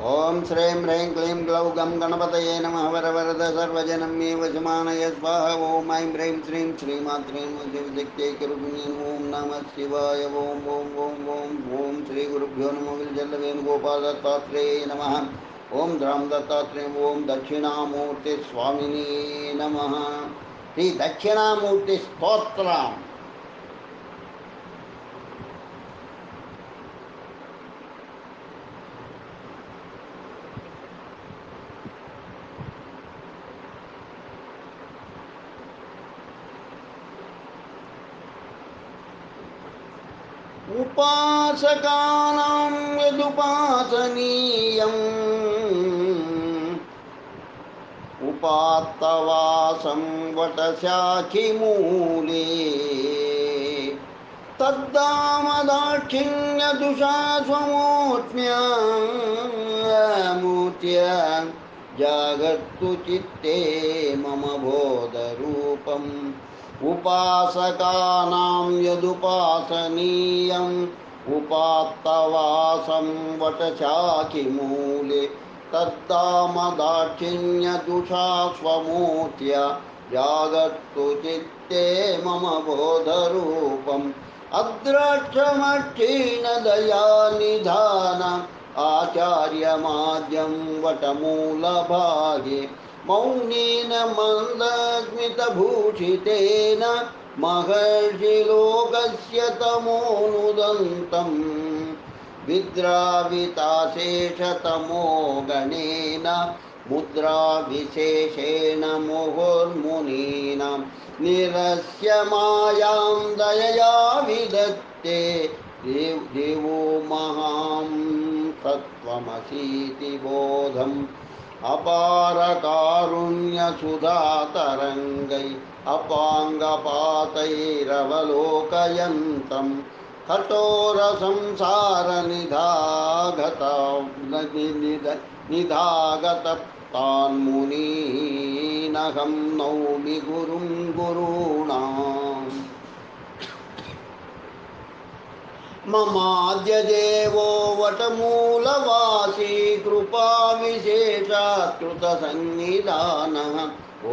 ओं श्रीं ह्रीं क्लीं ग्लौं गं गणपतये नमः वरवरद सर्वजनं मे वशमानय स्वाहा ॐ ऐं ह्रीं श्रीं श्रीमात्रे शिवशक्त्यै ॐ नमः शिवाय ॐ ॐ ॐ ॐ ॐ श्रीगुरुभ्यो नमः विजल्लवेणुगोपालदत्तात्रेय नमः ॐ द्रां दत्तात्रेय ॐ दक्षिणामूर्तिस्वामिने नमः श्री दक्षिणामूर्तिस्तोत्रम् उपासकानां यदुपासनीयम् उपात्तवासं वटशाखिमूले तद्दामदाक्षिण्यदुषा स्वमूर्त्य जागर्तु चित्ते मम बोधरूपम् उपासकानां यदुपासनीयम् उपात्तवासं वटशाखिमूले तद्दामदाक्षिण्यदुषा स्वमूर्त्य जागर्तु चित्ते मम बोधरूपम् अद्रक्षमक्षीण दयानिधान आचार्यमाद्यं वटमूलभागे मौनेन मन्दस्मितभूषितेन महर्षिलोकस्य तमोनुदन्तम् विद्राविताशेषतमो गणेन मुद्राविशेषेण मुहुर्मुनीनां निरस्य मायां दयया विदत्ते देवो महां तत्त्वमसीति बोधम् अपारकारुण्यसुधातरङ्गै अपाङ्गपातैरवलोकयन्तम् निधागतप्तान्मुनीनहं नौमि गुरुं गुरूणाम् ममाद्यदेवो वटमूलवासी कृपाविशेषात् कृतसन्निधानः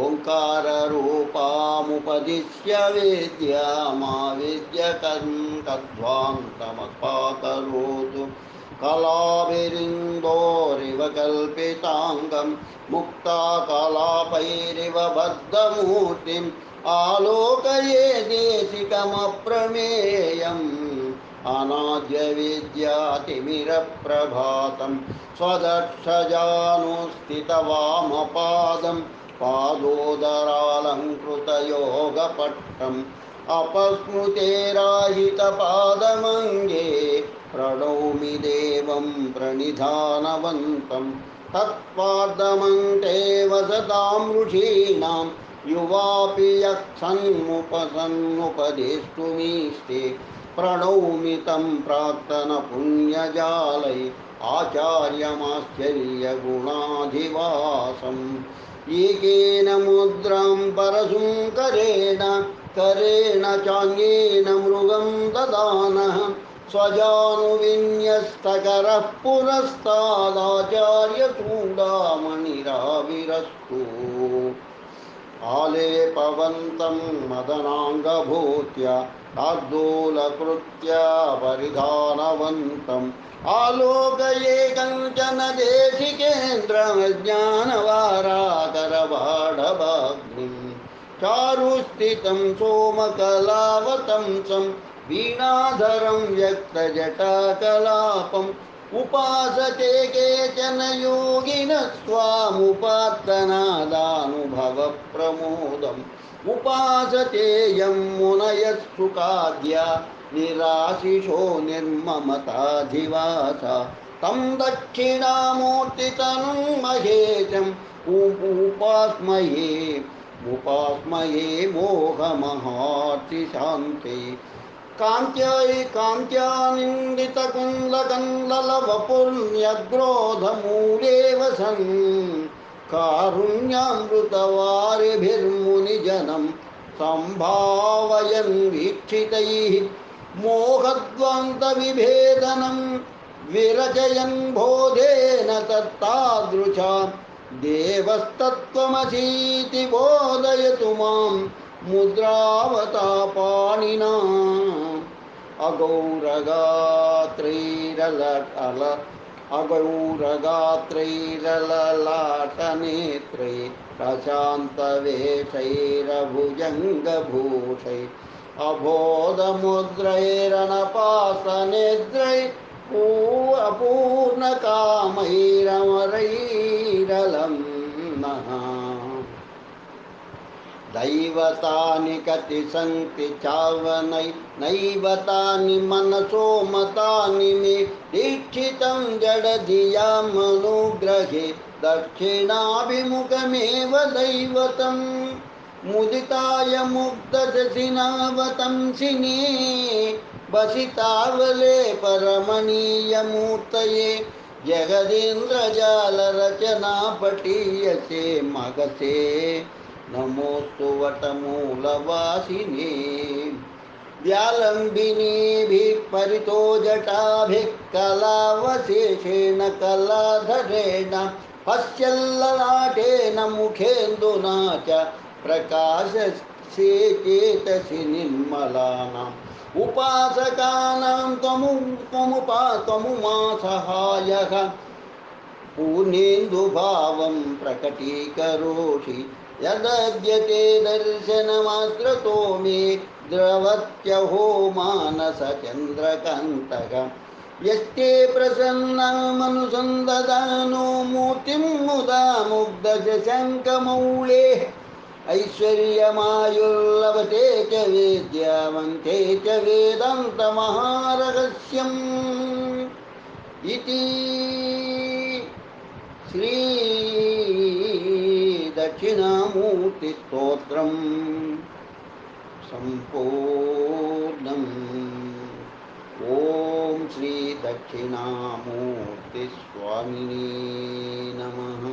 ओङ्काररूपामुपदिश्य वेद्यामावेद्य तद्ध्वान्तमपाकरोतु कलाभिरिन्दोरिव कल्पिताङ्गं मुक्ताकलापैरिव बद्धमूर्तिम् आलोकये देशिकमप्रमेयम् अनाद्यविद्यातिमिरप्रभातं स्वदक्षजानुस्थितवामपादं पादोदरालङ्कृतयोगपट्टम् अपस्मृतेराहितपादमङ्गे प्रणौमि देवं प्रणिधानवन्तं तत्पादमन्ते वसतां ऋषीणां युवापि यत्सन्मुपदेष्टुमीस्ते प्रणौमि तं प्राक्तनपुण्यजालै आचार्यमाश्चर्यगुणाधिवासम् एकेन मुद्रां परशुङ्करेण करेण चान्येन मृगं ददानः स्वजानुविन्यस्तकरः पुरस्तादाचार्यचूडामणिराविरस्तु आलेपवन्तं मदनाङ्गभूत्य तार्दूलकृत्य परिधानवन्तम् आलोकये कञ्चन देशिकेन्द्रज्ञानवाराकरबाढवाग्निं चारुस्थितं सोमकलावतंसं वीणाधरं व्यक्तजटाकलापम् उपासते केचन योगिनस्त्वामुपात्तनादानुभवप्रमोदम् उपासते यं मुनयः सुखाद्या निराशिषो निर्ममताधिवासा तं दक्षिणामूर्तितनुं महेशम् उपास्महे मोहमहार्तिशान्ते कान्त्यानिन्दितकुन्दकन्दलवपुर्न्यग्रोधमूले वसन् कारुण्यामृतवारिभिर्मुनिजनं सम्भावयन् वीक्षितैः मोहध्वान्तविभेदनं विरचयन् बोधेन तत्तादृशा देवस्तत्त्वमसीति बोधयतु मां मुद्रावतापाणिना अगौरगात्रैरललाटनेत्रै प्रशान्तवेशैरभुजङ्गभूषै अबोधमुद्रैरनपासनेत्रै अपूर्णकामैरमरैरलं नः दैवतानि कति सन्ति चावनै नैवतानि मनसो मतानि मे दीक्षितं जडधिया मनुग्रहे दक्षिणाभिमुखमेव दैवतम् मुदिताय मुग्धदशिनावतंसिने वसितावले परमणीयमूर्तये जगदीन्द्रजालरचना पटीयसे मगसे नमोस्तु वटमूलवासिने व्यालम्बिनीभिः परितो जटाभिः कलावशेषेण कलाधरेण हस्यल्ललाटेन मुखेन्दुना च प्रकाशसे चेतसि निर्मलानाम् उपासकानां त्वमुमा सहायः पूर्णेन्दुभावं प्रकटीकरोषि यदद्यते दर्शनमात्रतो मे द्रवत्यहो मानसचन्द्रकान्तः यस्ते प्रसन्नामनुसन्ददानो मूर्तिं मुदा मुग्धशशङ्कमौलेः ऐश्वर्यमायुर्लभते च वेद्यावन्ते च वेदान्तमहारहस्यम् इति श्री दक्षिणामूर्तिस्तोत्रं सम्पूर्णम्। ओम श्री दक्षिणामूर्तिस्वामिने नमः।